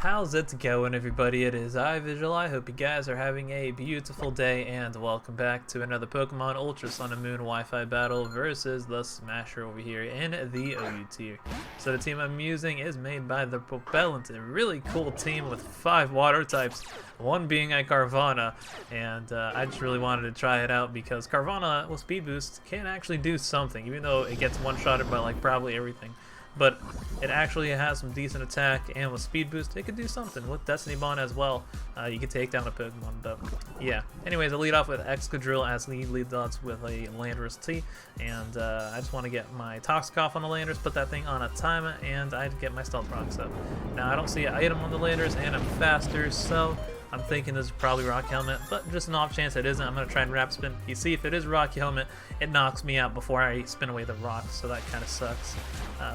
How's it going, everybody? It is iVisual. I hope you guys are having a beautiful day, and welcome back to another Pokemon Ultra Sun and Moon Wi-Fi battle versus the Smasher over here in the OU tier. So the team I'm using is made by the Propellant, a really cool team with 5 water types, one being a Carvanha, and I just really wanted to try it out because Carvanha with Speed Boost can actually do something, even though it gets one-shotted by like probably everything. But it actually has some decent attack, and with Speed Boost, it could do something. With Destiny Bond as well, you can take down a Pokemon. But yeah, anyways, I lead off with Excadrill as lead dots with a Landorus T, and I just want to get my Toxic off on the Landorus, put that thing on a timer, and I get my Stealth Rocks up. Now, I don't see an item on the Landorus, and I'm faster, so I'm thinking this is probably Rock Helmet, but just an off chance it isn't, I'm going to try and Wrap Spin. You see, if it is Rock Helmet, it knocks me out before I spin away the rocks, so that kind of sucks.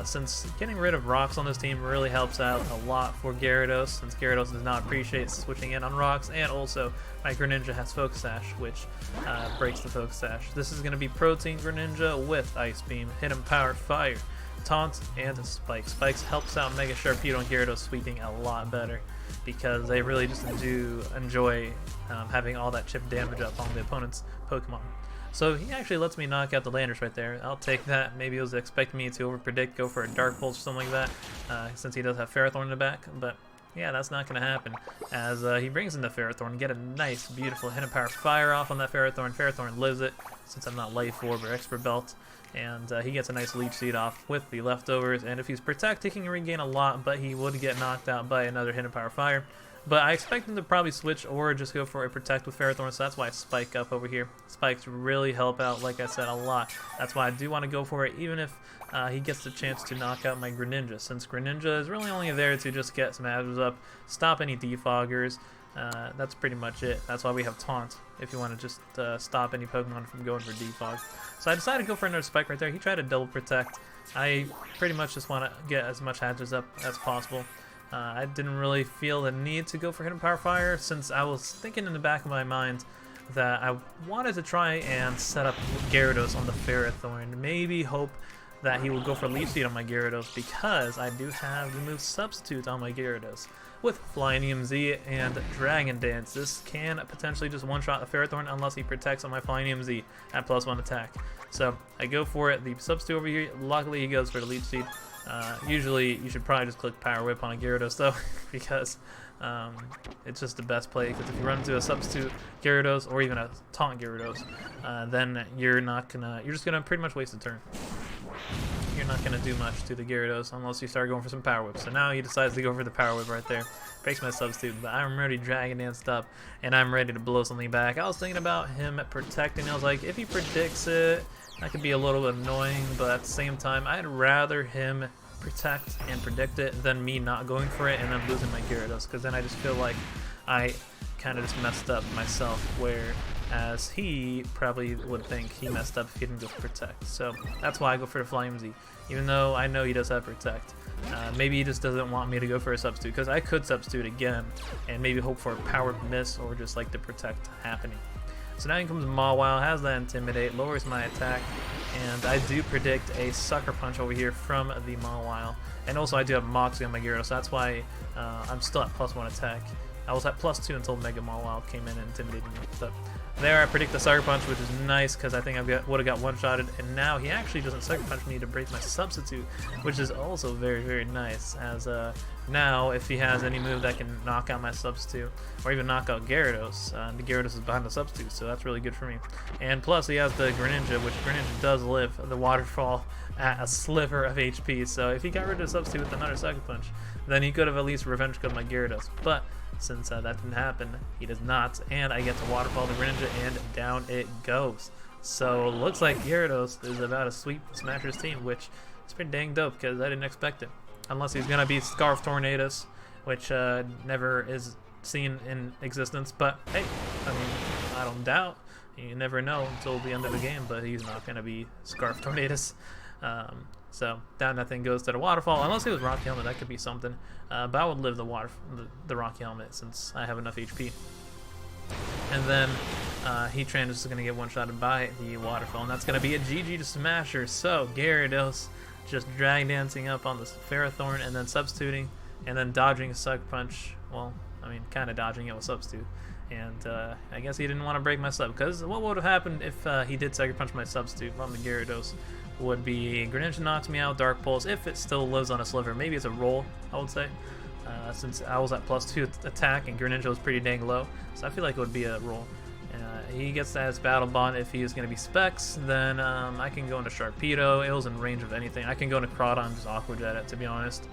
Since getting rid of rocks on this team really helps out a lot for Gyarados, since Gyarados does not appreciate switching in on rocks, and also my Greninja has Focus Sash, which breaks the Focus Sash. This is going to be Protean Greninja with Ice Beam, Hidden Power, Fire, Taunt, and Spike. Spikes helps out Mega Sharpedo and Gyarados sweeping a lot better, because they really just do enjoy having all that chip damage up on the opponent's Pokemon. So he actually lets me knock out the Landorus right there. I'll take that. Maybe he was expecting me to overpredict, go for a Dark Pulse or something like that, since he does have Ferrothorn in the back. But yeah, that's not going to happen, as he brings in the Ferrothorn, get a nice, beautiful Hidden Power Fire off on that Ferrothorn. Ferrothorn lives it, since I'm not Life Orb or Expert Belt. And he gets a nice Leech Seed off with the leftovers, and if he's Protect, he can regain a lot, but he would get knocked out by another Hidden Power Fire. But I expect him to probably switch or just go for a Protect with Ferrothorn, so that's why I spike up over here. Spikes really help out, like I said, a lot. That's why I do want to go for it, even if he gets the chance to knock out my Greninja, since Greninja is really only there to just get some Azures up, stop any Defoggers. That's pretty much it. That's why we have Taunt, if you want to just stop any Pokemon from going for Defog. So I decided to go for another Spike right there. He tried to double Protect. I pretty much just want to get as much Hazards up as possible. I didn't really feel the need to go for Hidden Power Fire, since I was thinking in the back of my mind that I wanted to try and set up Gyarados on the Ferrothorn. Maybe hope that he will go for Leech Seed on my Gyarados, because I do have the move Substitute on my Gyarados. With Flyinium Z and Dragon Dance, this can potentially just one-shot the Ferrothorn unless he protects on my Flyinium Z at +1 attack. So I go for it, the Substitute over here. Luckily he goes for the Leech Seed. Usually you should probably just click Power Whip on a Gyarados though, because it's just the best play, because if you run into a Substitute Gyarados or even a Taunt Gyarados, then you're just gonna pretty much waste a turn. You're not going to do much to the Gyarados unless you start going for some Power Whip. So now he decides to go for the Power Whip right there. Breaks my Substitute, but I'm already Dragon Danced up, and I'm ready to blow something back. I was thinking about him protecting. I was like, if he predicts it, that could be a little bit annoying, but at the same time, I'd rather him protect and predict it than me not going for it and then losing my Gyarados, because then I just feel like I kind of just messed up myself, whereas he probably would think he messed up if he didn't go for Protect. So that's why I go for the Flyinium Z, even though I know he does have Protect. Maybe he just doesn't want me to go for a Substitute, because I could Substitute again and maybe hope for a Power Miss or just like the Protect happening. So now he comes Mawile, has that Intimidate, lowers my attack, and I do predict a Sucker Punch over here from the Mawile. And also I do have Moxie on my Gyarados, so that's why I'm still at +1 attack. I was at +2 until Mega Mawile came in and intimidated me. But there I predict the Sucker Punch, which is nice, because I think I would have got one-shotted. And now he actually doesn't Sucker Punch me to break my Substitute, which is also very, very nice. As now, if he has any move that can knock out my Substitute, or even knock out Gyarados, the Gyarados is behind the Substitute, so that's really good for me. And plus, he has the Greninja, which Greninja does live the Waterfall at a sliver of HP. So if he got rid of the Substitute with another Sucker Punch, then he could have at least revenge killed my Gyarados. But since that didn't happen, he does not, and I get to Waterfall the Greninja, and down it goes. So looks like Gyarados is about to sweep Smasher's team, which is pretty dang dope, because I didn't expect it. Unless he's going to be Scarf Tornadoes, which never is seen in existence. But hey, I mean, I don't doubt. You never know until the end of the game, but he's not going to be Scarf Tornadoes. So down that thing goes to the Waterfall. Unless it was Rocky Helmet, that could be something. But I would live the Rocky Helmet, since I have enough HP. And then Heatran is going to get one-shotted by the Waterfall, and that's going to be a GG to Smasher. So Gyarados just Dragon Dancing up on the Ferrothorn and then substituting and then dodging Sucker Punch. Well, I mean, kind of dodging it with Substitute. And I guess he didn't want to break my sub, because what would have happened if he did Sucker Punch my Substitute on the Gyarados would be Greninja knocks me out, Dark Pulse, if it still lives on a sliver. Maybe it's a roll, I would say, since I was at +2 attack and Greninja was pretty dang low, so I feel like it would be a roll. He gets that as Battle Bond. If he is going to be Specs, then I can go into Sharpedo. It was in range of anything. I can go into Crawdaunt, just Aqua Jet it, to be honest.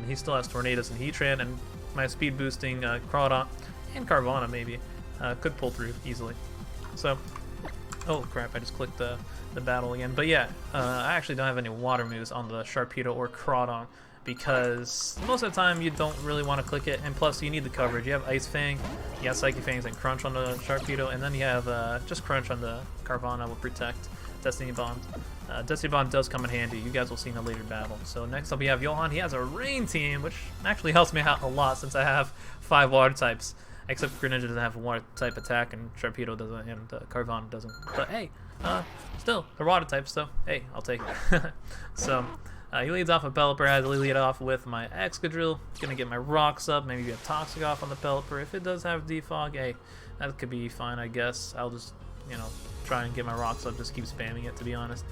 He still has Tornadoes and Heatran, and my speed boosting Crawdaunt and Carvanha maybe could pull through easily. So, oh crap, I just clicked the battle again. But yeah, I actually don't have any water moves on the Sharpedo or Crawdaunt, because most of the time you don't really want to click it, and plus you need the coverage. You have Ice Fang, you have Psychic Fangs and Crunch on the Sharpedo, and then you have just Crunch on the Carvanha with Protect, Destiny Bond. Destiny Bond does come in handy. You guys will see in a later battle. So next up we have Johan. He has a Rain team, which actually helps me out a lot since I have 5 water types. Except Greninja doesn't have a water type attack, and Sharpedo doesn't, and Carvanha doesn't. But hey, still, they're water types, so hey, I'll take it. So, he leads off with Pelipper. I lead off with my Excadrill. Gonna get my rocks up, maybe get Toxic off on the Pelipper. If it does have Defog, hey, that could be fine, I guess. I'll just, you know, try and get my rocks up, just keep spamming it, to be honest.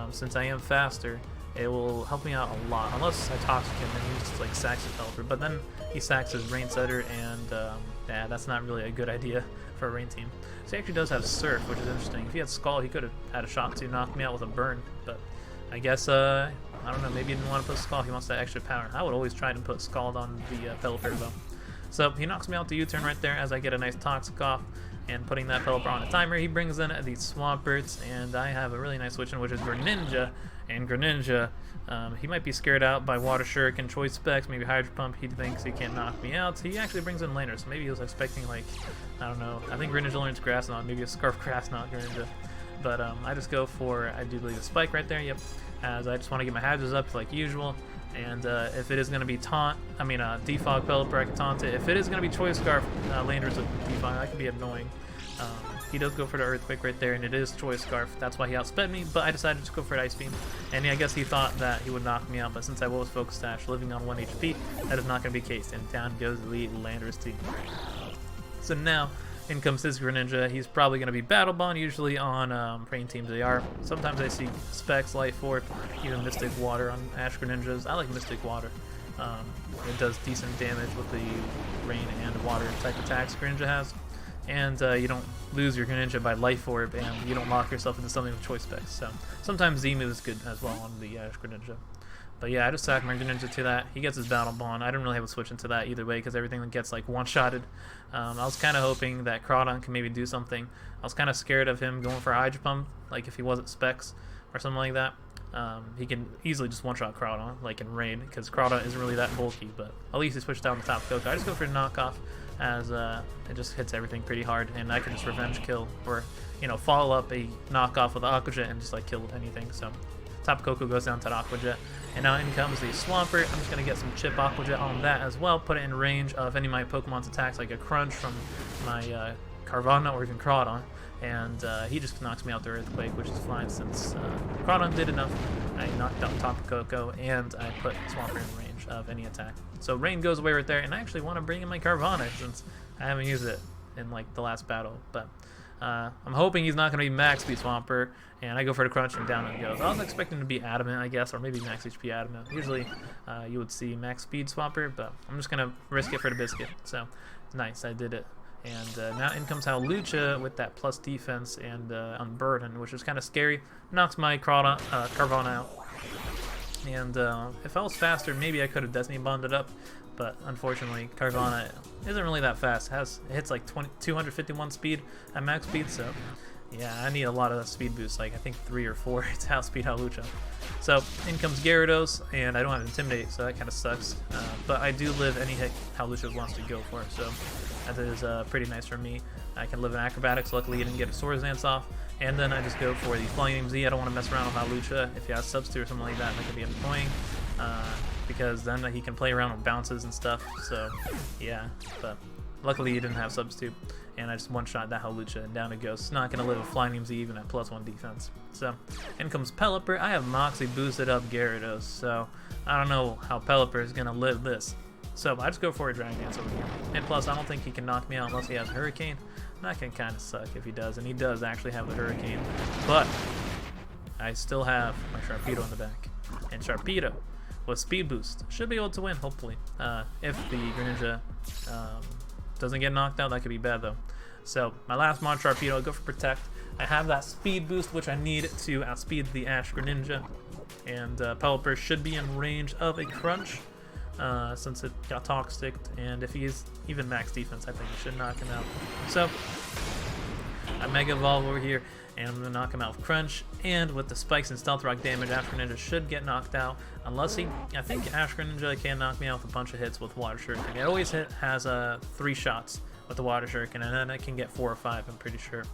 Since I am faster, it will help me out a lot, unless I Toxic him and he just like sacks his Pelipper. But then he sacks his Rain Setter, and yeah, that's not really a good idea for a Rain team. So he actually does have Surf, which is interesting. If he had Scald, he could have had a shot to knock me out with a Burn, but I guess, I don't know, maybe he didn't want to put Scald, he wants that extra power. I would always try to put Scald on the Pelipper though. So he knocks me out the U-turn right there as I get a nice Toxic off, and putting that Pelipper on a timer, he brings in the Swamperts, and I have a really nice switch in, which is Greninja, and Greninja, he might be scared out by Water Shuriken, Choice Specs, maybe Hydro Pump. He thinks he can't knock me out. So he actually brings in Landers. So maybe he was expecting, like, I don't know. I think Greninja learns Grass Knot, maybe a Scarf Grass Knot Greninja. But I just go for, I do believe, a Spike right there, yep. As I just want to get my hazards up like usual. And if it is going to be Defog Pelipper, I can taunt it. If it is going to be Choice Scarf Landers with Defog, that could be annoying. He does go for the Earthquake right there, and it is Choice Scarf. That's why he outsped me, but I decided to go for an Ice Beam. And I guess he thought that he would knock me out, but since I was Focus Sash, living on 1 HP, that is not going to be the case. And down goes the Landers team. So now, in comes his Greninja. He's probably going to be Battle Bond, usually on Rain teams they are. Sometimes I see Specs, Light Force, even Mystic Water on Ash Greninjas. I like Mystic Water. It does decent damage with the Rain and Water type attacks Greninja has. And you don't lose your Greninja by Life Orb, and you don't lock yourself into something with Choice Specs. So sometimes Z-move is good as well on the Ash Greninja. But yeah, I just sack my Greninja to that. He gets his Battle Bond. I don't really have a switch into that either way, because everything gets like one-shotted. I was kind of hoping that Crawdaunt can maybe do something. I was kind of scared of him going for a Hydro Pump, like if he wasn't Specs or something like that. He can easily just one-shot Crawdaunt, like in Rain, because Crawdaunt isn't really that bulky, but at least he switched down the top Coco. I just go for a knockoff, as it just hits everything pretty hard, and I can just revenge kill, or, you know, follow up a knockoff with Aqua Jet and just like kill anything. So top Coco goes down to the Aqua Jet, and now in comes the Swampert. I'm just going to get some chip Aqua Jet on that as well, put it in range of any of my Pokemon's attacks, like a Crunch from my Carvanha or even Crawdaunt, and he just knocks me out the Earthquake, which is fine since Crawdaunt did enough. I knocked out top Coco, and I put Swampert in range of any attack. So Rain goes away right there, and I actually want to bring in my Carvanha since I haven't used it in like the last battle, but I'm hoping he's not going to be max speed Swampert, and I go for the Crunch and down it goes. I was expecting to be Adamant, I guess, or maybe max HP Adamant. Usually you would see max speed Swampert, but I'm just going to risk it for the biscuit. So nice, I did it. And now in comes Lucha with that plus defense and on Burden, which is kind of scary. Knocks my Carvanha out. And if I was faster, maybe I could have Destiny Bonded up, but unfortunately, Carvanha isn't really that fast. It hits like 251 speed at max speed, so yeah, I need a lot of speed boosts, like I think 3 or 4 to outspeed Lucha. So in comes Gyarados, and I don't have Intimidate, so that kind of sucks. But I do live any hit Lucha wants to go for, so that is pretty nice for me. I can live in Acrobatics. Luckily, he didn't get a Swords Dance off. And then I just go for the Flyinium Z. I don't want to mess around with Lucha. If he has Substitute or something like that, that could be annoying. Because then he can play around with bounces and stuff. So, yeah. But luckily, he didn't have Substitute. And I just one-shot that Lucha, and down it goes. It's not going to live with Flyinium Z even at +1 defense. So, in comes Pelipper. I have Moxie boosted up Gyarados. So, I don't know how Pelipper is going to live this. So I just go for a Dragon Dance over here. And plus, I don't think he can knock me out unless he has Hurricane. That can kind of suck if he does, and he does actually have the Hurricane. But I still have my Sharpedo in the back. And Sharpedo with Speed Boost should be able to win, hopefully. If the Greninja doesn't get knocked out, that could be bad though. So my last mon Sharpedo, I go for Protect. I have that Speed Boost, which I need to outspeed the Ash Greninja. And Pelipper should be in range of a Crunch. Since it got Toxic, and if he's even max defense, I think it should knock him out. So I Mega Evolve over here, and I'm gonna knock him out with Crunch. And with the spikes and Stealth Rock damage, Ash Greninja should get knocked out, unless I think Ash Greninja can knock me out with a bunch of hits with Water Shuriken. It always has 3 shots with the Water Shuriken, and then it can get 4 or 5. I'm pretty sure.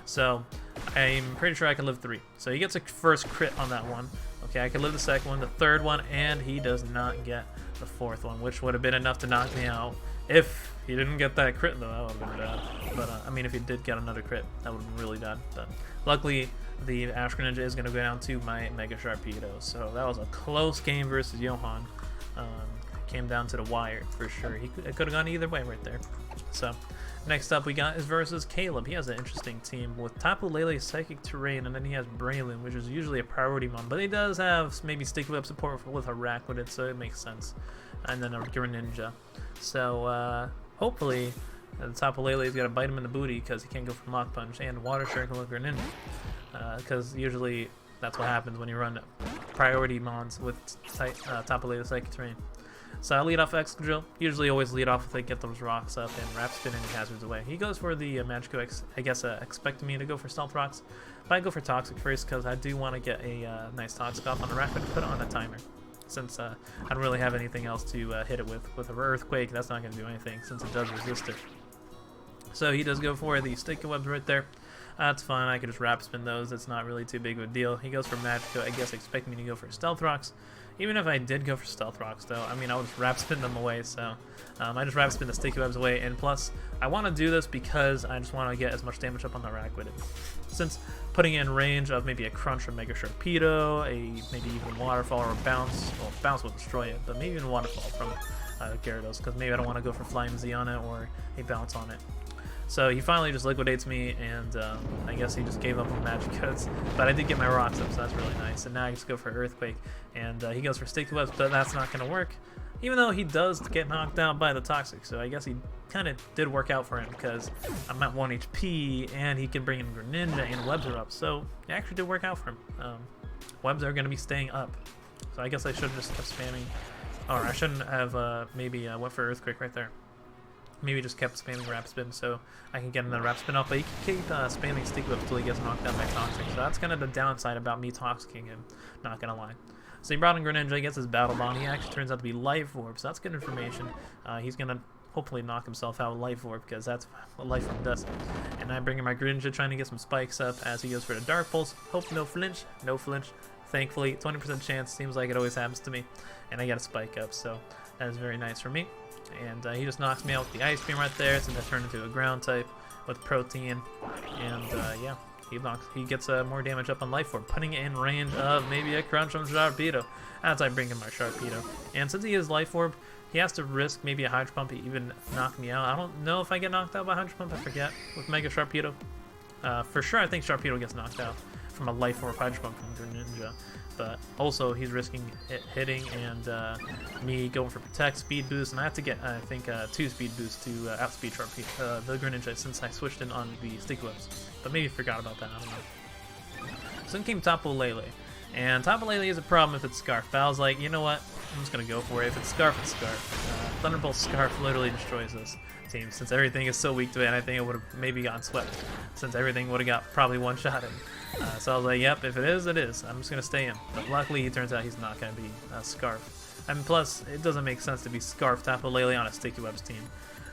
So I'm pretty sure I can live 3. So he gets a first crit on that one. Okay, I can live the second one, the third one, and he does not get the 4th one, which would have been enough to knock me out. If he didn't get that crit, though, that would have been bad. But, I mean, if he did get another crit, that would have been really bad. But luckily, the Ash Greninja is going to go down to my Mega Sharpedo. So that was a close game versus Johan. Came down to the wire, for sure. It could have gone either way right there. So next up we got is versus Kaylib. He has an interesting team with Tapu Lele, Psychic Terrain, and then he has Breloom, which is usually a priority mon, but he does have maybe Sticky Web support with Araquanid, so it makes sense. And then a Greninja. So hopefully the Tapu Lele's got to bite him in the booty because he can't go for Mach Punch and Water Shuriken with Greninja. Because usually that's what happens when you run priority mons with Tapu Lele, Psychic Terrain. So I lead off Excadrill. Usually always lead off if they get those rocks up and Wrap Spin and Hazards away. He goes for the Magikarp, I guess expecting me to go for Stealth Rocks. But I go for Toxic first because I do want to get a nice Toxic off on the Rack and put it on a timer. Since I don't really have anything else to hit it with. With an Earthquake, that's not going to do anything since it does resist it. So he does go for the Sticky Webs right there. That's fine, I can just Wrap Spin those. It's not really too big of a deal. He goes for Magikarp, I guess expecting me to go for Stealth Rocks. Even if I did go for Stealth Rocks, though, I mean, I would just Wrap Spin them away, so I just Wrap Spin the Sticky Webs away, and plus, I want to do this because I just want to get as much damage up on the rack with it. Since putting in range of maybe a Crunch or Mega Sharpedo, maybe even Waterfall or Bounce, well, Bounce will destroy it, but maybe even Waterfall from Gyarados, because maybe I don't want to go for Flying Z on it or a Bounce on it. So he finally just liquidates me, and I guess he just gave up on Magic Coats. But I did get my rocks up, so that's really nice. And now I just go for Earthquake, and he goes for Sticky Webs, but that's not going to work. Even though he does get knocked out by the Toxic, so I guess he kind of did work out for him, because I'm at 1 HP, and he can bring in Greninja, and Webs are up. So it actually did work out for him. Webs are going to be staying up. So I guess I should have just kept spamming. Or I shouldn't have maybe went for Earthquake right there. Maybe just kept spamming Wrap Spin so I can get another Wrap Spin off, but he can keep spamming Sticky Webs until he gets knocked down by Toxic. So that's kind of the downside about me Toxicking him, not gonna lie. So he brought in Greninja, he gets his Battle Bond. He actually turns out to be Life Orb, so that's good information. He's gonna hopefully knock himself out with Life Orb because that's what Life Orb does. And I bring in my Greninja trying to get some spikes up as he goes for the Dark Pulse. Hope no flinch, no flinch. Thankfully, 20% chance, seems like it always happens to me. And I got a spike up, so that is very nice for me. And he just knocks me out with the Ice Beam right there, since I turn into a ground type with Protean. And yeah, he gets more damage up on Life Orb, putting it in range of maybe a Crunch from Sharpedo as I bring in my Sharpedo. And since he is Life Orb, he has to risk maybe a Hydro Pump to even knock me out. I don't know if I get knocked out by Hydro Pump, I forget, with Mega Sharpedo. For sure, I think Sharpedo gets knocked out from a Life Orb Hydro Pump from Greninja. But also, he's risking it hitting and me going for Protect, Speed Boost, and I have to get, I think, 2 Speed Boosts to outspeed the Greninja since I switched in on the Sticky Webs. But maybe forgot about that, I don't know. So in came Tapu Lele, and Tapu Lele is a problem if it's Scarf. But I was like, you know what, I'm just going to go for it. If it's Scarf, it's Scarf. Thunderbolt Scarf literally destroys this team since everything is so weak to it, and I think it would have maybe gotten swept since everything would have got probably one-shot in. So I was like, yep, if it is, it is. I'm just going to stay in. But luckily, he turns out he's not going to be Scarf. And plus, it doesn't make sense to be Scarf Tapu Lele on a Sticky Webs team.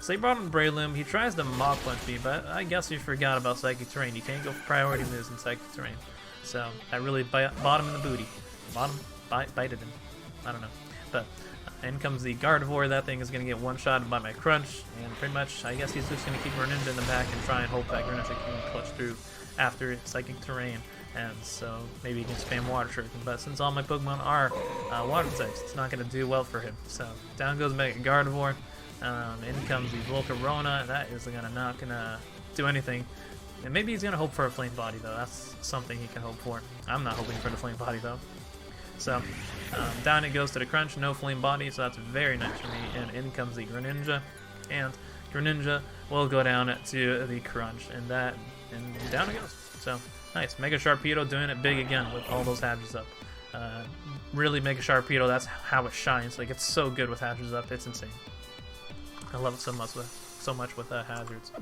So he brought in Breloom. He tries to Mach Punch me, but I guess he forgot about Psychic Terrain. You can't go for priority moves in Psychic Terrain. So I really bought him in the booty. Bited him. I don't know. But in comes the Gardevoir. That thing is going to get one-shotted by my Crunch. And pretty much, I guess he's just going to keep Greninja in the back and try and hope that Greninja can clutch through after Psychic Terrain. and so maybe he can spam Water Shuriken. But since all my Pokemon are water types, it's not going to do well for him. So down goes Mega Gardevoir. In comes the Volcarona. That is not going to do anything. And maybe he's going to hope for a Flame Body, though. That's something he can hope for. I'm not hoping for the Flame Body, though. So, down it goes to the Crunch. No Flame Body, so that's very nice for me. And in comes the Greninja. And Greninja will go down to the Crunch. And down it goes. So, nice. Mega Sharpedo doing it big again with all those hatches up. Really, Mega Sharpedo, that's how it shines. Like, it's so good with hatches up. It's insane. I love it so much with hazards.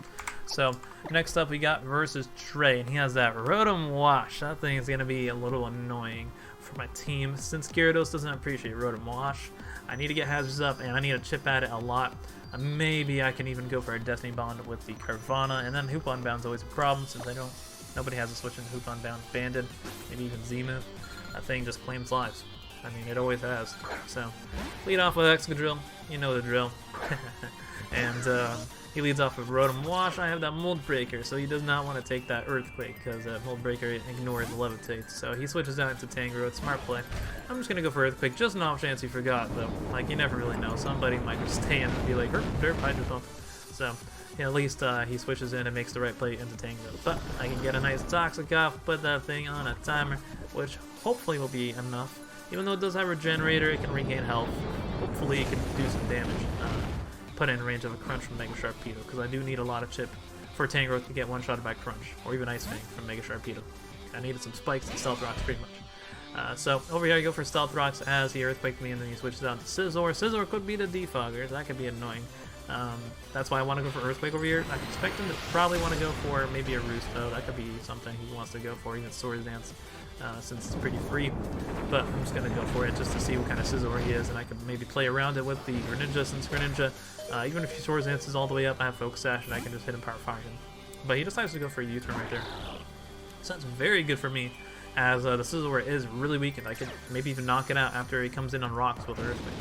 So next up we got versus Trey, and he has that Rotom Wash. That thing is going to be a little annoying for my team since Gyarados doesn't appreciate Rotom Wash. I need to get hazards up, and I need to chip at it a lot. Maybe I can even go for a Destiny Bond with the Carvanha, and then Hoop Unbound's always a problem since nobody has a switch in Hoop Unbound. Banded, maybe even Z-move. That thing just claims lives. I mean, it always has. So lead off with Excadrill. You know the drill. And he leads off with Rotom Wash. I have that Mold Breaker, so he does not want to take that Earthquake because Mold Breaker ignores Levitate. So he switches out into Tangrowth. Smart play. I'm just going to go for Earthquake, just an off chance he forgot, though. Like, you never really know. Somebody might just stay in and be like, derp, Hydro Pump. So, yeah, at least he switches in and makes the right play into Tangrowth. But I can get a nice Toxic off, put that thing on a timer, which hopefully will be enough. Even though it does have Regenerator, it can regain health. Hopefully it can do some damage. Put it in range of a Crunch from Mega Sharpedo, because I do need a lot of chip for Tangrowth to get one-shotted by Crunch, or even Ice Fang from Mega Sharpedo. I needed some spikes and Stealth Rocks pretty much. So over here I go for Stealth Rocks as he Earthquaked me, and then he switches out to Scizor. Scizor could be the Defogger, that could be annoying. That's why I want to go for Earthquake over here. I expect him to probably want to go for maybe a Roost, though. That could be something he wants to go for, even Swords Dance, since it's pretty free. But I'm just going to go for it just to see what kind of Scizor he is, and I could maybe play around it with the Greninja, since Greninja, even if he Swords Dances all the way up, I have Focus Sash, and I can just hit him Power Fire him. But he decides to go for a U-turn right there. So that's very good for me, as the Scizor is really weakened. I could maybe even knock it out after he comes in on rocks with Earthquake.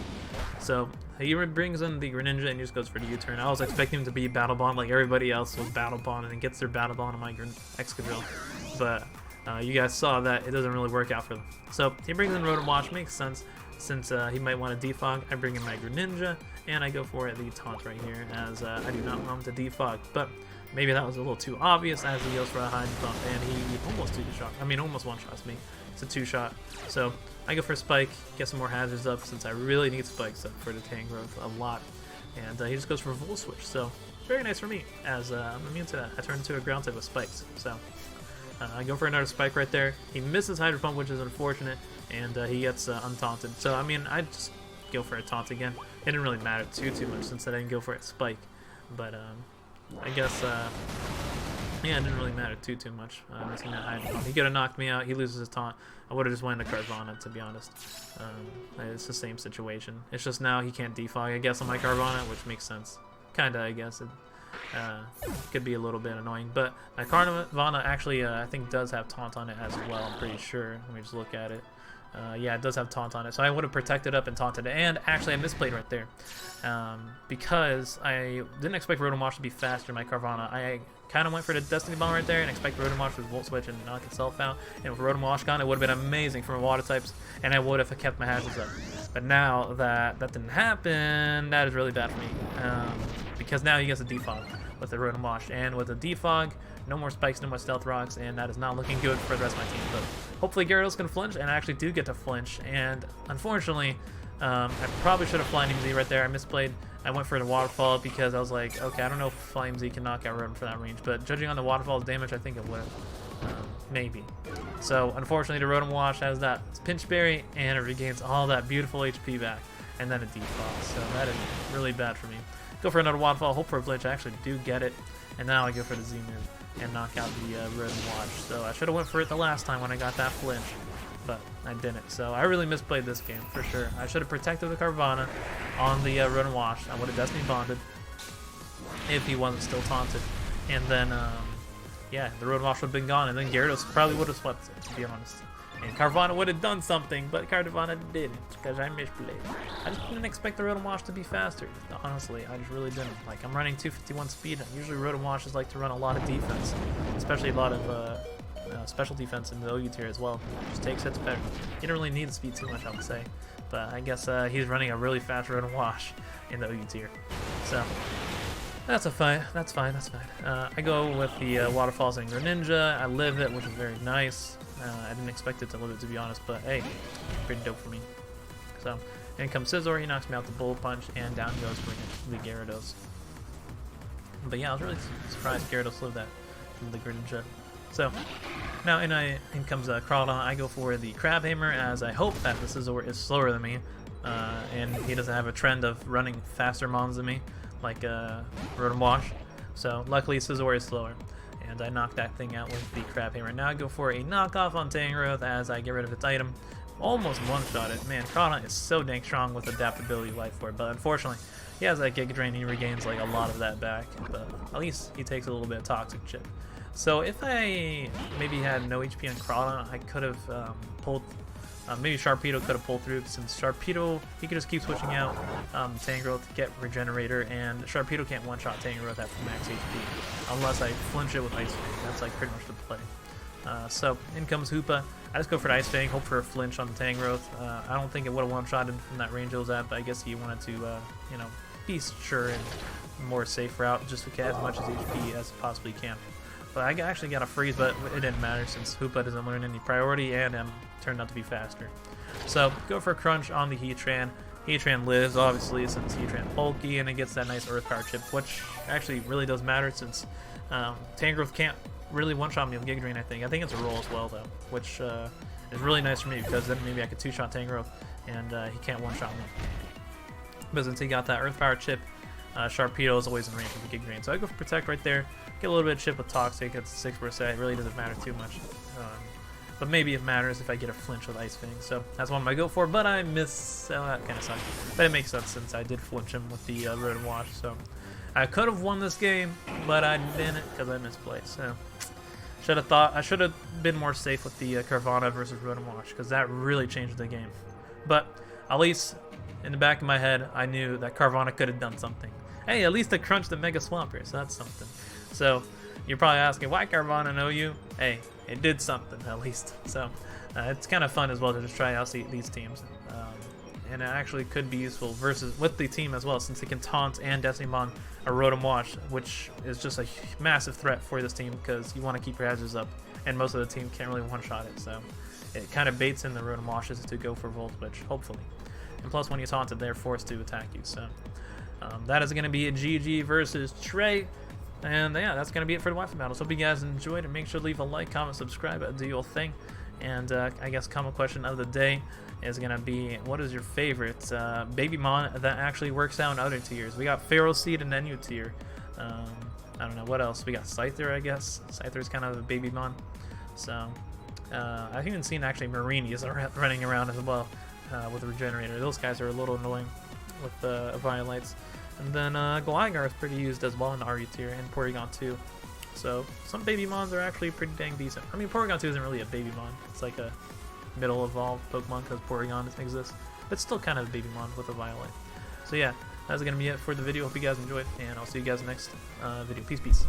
So he brings in the Greninja and he just goes for the U-turn. I was expecting him to be Battle Bond like everybody else was Battle Bond and gets their Battle Bond on my Excadrill. But you guys saw that it doesn't really work out for them. So he brings in Rotom Wash, makes sense since he might want to defog. I bring in my Greninja and I go for the Taunt right here, as I do not want him to defog. But maybe that was a little too obvious, as he goes for a high bump and he almost almost one-shots me. It's a two-shot. So I go for a Spike, get some more hazards up since I really need spikes up for the Tangrowth a lot. And he just goes for a Volt Switch. So very nice for me, as I'm immune to that. I turn into a ground type with spikes. So I go for another Spike right there. He misses Hydro Pump, which is unfortunate, and he gets untaunted. So I mean, I just go for a taunt again. It didn't really matter too much since I didn't go for a Spike. But I guess yeah, it didn't really matter too much. Missing that Hydro Pump. He could have knocked me out. He loses his taunt. I would have just went into Carvanha, to be honest. It's the same situation. It's just now he can't defog, I guess, on my Carvanha, which makes sense. Kinda, I guess. It could be a little bit annoying. But my Carvanha actually, I think, does have Taunt on it as well. I'm pretty sure. Let me just look at it. Yeah, it does have Taunt on it. So I would have protected up and taunted it. And actually, I misplayed right there. Because I didn't expect Rotom Wash to be faster than my Carvanha. I kind of went for the Destiny Bomb right there and expected Rotom Wash with Volt Switch and knock itself out. And with Rotom Wash gone, it would have been amazing for my water types, and I would have kept my hazards up. But now that didn't happen, that is really bad for me. Because now he gets a defog with the Rotom Wash. And with the defog, no more spikes, no more stealth rocks, and that is not looking good for the rest of my team. But hopefully Gyarados can flinch, and I actually do get to flinch. And unfortunately, I probably should have Flyinium Z right there. I misplayed. I went for the Waterfall because I was like, okay, I don't know if Flyinium Z can knock out Rotom for that range, but judging on the Waterfall's damage, I think it would have. Maybe. So, unfortunately, the Rotom Wash has that Pinch Berry, and it regains all that beautiful HP back, and then a defog. So, that is really bad for me. Go for another Waterfall, hope for a flinch. I actually do get it, and now I go for the Z-move and knock out the Rotom Wash. So, I should have went for it the last time when I got that flinch, but I didn't. So I really misplayed this game for sure. I should have protected the Carvanha on the Rotom Wash. I would have Destiny Bonded if he wasn't still taunted. And then, yeah, the Rotom Wash would have been gone, and then Gyarados probably would have swept it, to be honest. And Carvanha would have done something, but Carvanha didn't, because I misplayed. I just didn't expect the Rotom Wash to be faster. Honestly, I just really didn't. Like, I'm running 251 speed, and usually Rotom Washes like to run a lot of defense, especially a lot of special defense in the OU tier as well. Just takes hits better. He didn't really need speed too much, I would say. But I guess he's running a really fast Rotom Wash in the OU tier. So that's fine. That's fine. I go with the Waterfalls and Greninja. I live it, which is very nice. I didn't expect it to live it, to be honest, but hey, pretty dope for me. So in comes Scizor, he knocks me out the Bullet Punch, and down goes for the Gyarados. But yeah, I was really surprised Gyarados lived that from the Greninja. So now in comes Crawdaunt. I go for the Crabhammer, as I hope that the Scizor is slower than me, and he doesn't have a trend of running faster mons than me, like Rotom Wash. So luckily Scizor is slower, and I knock that thing out with the Crabhammer. Now I go for a knockoff on Tangrowth as I get rid of its item. Almost one-shot it. Man, Crawdaunt is so dang strong with Adaptability Life Orb, but unfortunately he has that Giga Drain and he regains like a lot of that back, but at least he takes a little bit of Toxic Chip. So if I maybe had no HP on Crawdaunt, I could have pulled, maybe Sharpedo could have pulled through, since Sharpedo, he could just keep switching out Tangrowth to get Regenerator, and Sharpedo can't one-shot Tangrowth at max HP, unless I flinch it with Ice Fang. That's like pretty much the play. So in comes Hoopa. I just go for Ice Fang, hope for a flinch on the Tangrowth. I don't think it would have one-shotted from that range it was at, but I guess he wanted to, you know, be sure and more safe route, just to get as much as HP as possibly can. But I actually got a freeze, but it didn't matter since Hoopa doesn't learn any priority and turned out to be faster. So go for a Crunch on the Heatran. Heatran lives, obviously, since Heatran bulky, and it gets that nice Earth Power Chip, which actually really does matter since Tangrowth can't really one-shot me with Giga Drain, I think. I think it's a roll as well, though, which is really nice for me, because then maybe I could two-shot Tangrowth, and he can't one-shot me. But since he got that Earth Power Chip, Sharpedo is always in range with the Giga Drain. So I go for Protect right there, get a little bit of chip with Toxic, it's 6%, it really doesn't matter too much. But maybe it matters if I get a flinch with Ice Fang, so that's one I go for, but I miss, so that kind of sucks. But it makes sense since I did flinch him with the Rotom Wash, so I could have won this game, but I didn't because I misplayed. So I should have been more safe with the Carvanha versus Rotom Wash, because that really changed the game. But at least in the back of my head, I knew that Carvanha could have done something. Hey, at least I crunched the Mega Swampert, so that's something. So you're probably asking, why Carvanha know you? Hey, it did something at least. So it's kind of fun as well to just try out these teams. And it actually could be useful versus with the team as well, since it can taunt and Decimon a Rotom Wash, which is just a massive threat for this team because you want to keep your hazards up, and most of the team can't really one-shot it, so it kind of baits in the Rotom Washes to go for Volt Switch, hopefully. And plus, when you taunt it, they're forced to attack you. So that is going to be a GG versus Trey. And yeah, that's going to be it for the Wi-Fi battles. Hope you guys enjoyed it. Make sure to leave a like, comment, subscribe, do your thing. And I guess common question of the day is going to be, what is your favorite Babymon that actually works out in other tiers? We got Pharaoh Seed in NU tier. I don't know, what else? We got Scyther, I guess. Scyther is kind of a Babymon. So I've even seen actually Marinis running around as well with Regenerator. Those guys are a little annoying with the Violites. And then Gligar is pretty used as well in the RU tier, and Porygon 2. So some Babymons are actually pretty dang decent. I mean, Porygon 2 isn't really a Babymon. It's like a middle evolved Pokemon because Porygon doesn't exist. But it's still kind of a Babymon with a Violet. So yeah, that's going to be it for the video. Hope you guys enjoyed, and I'll see you guys next video. Peace.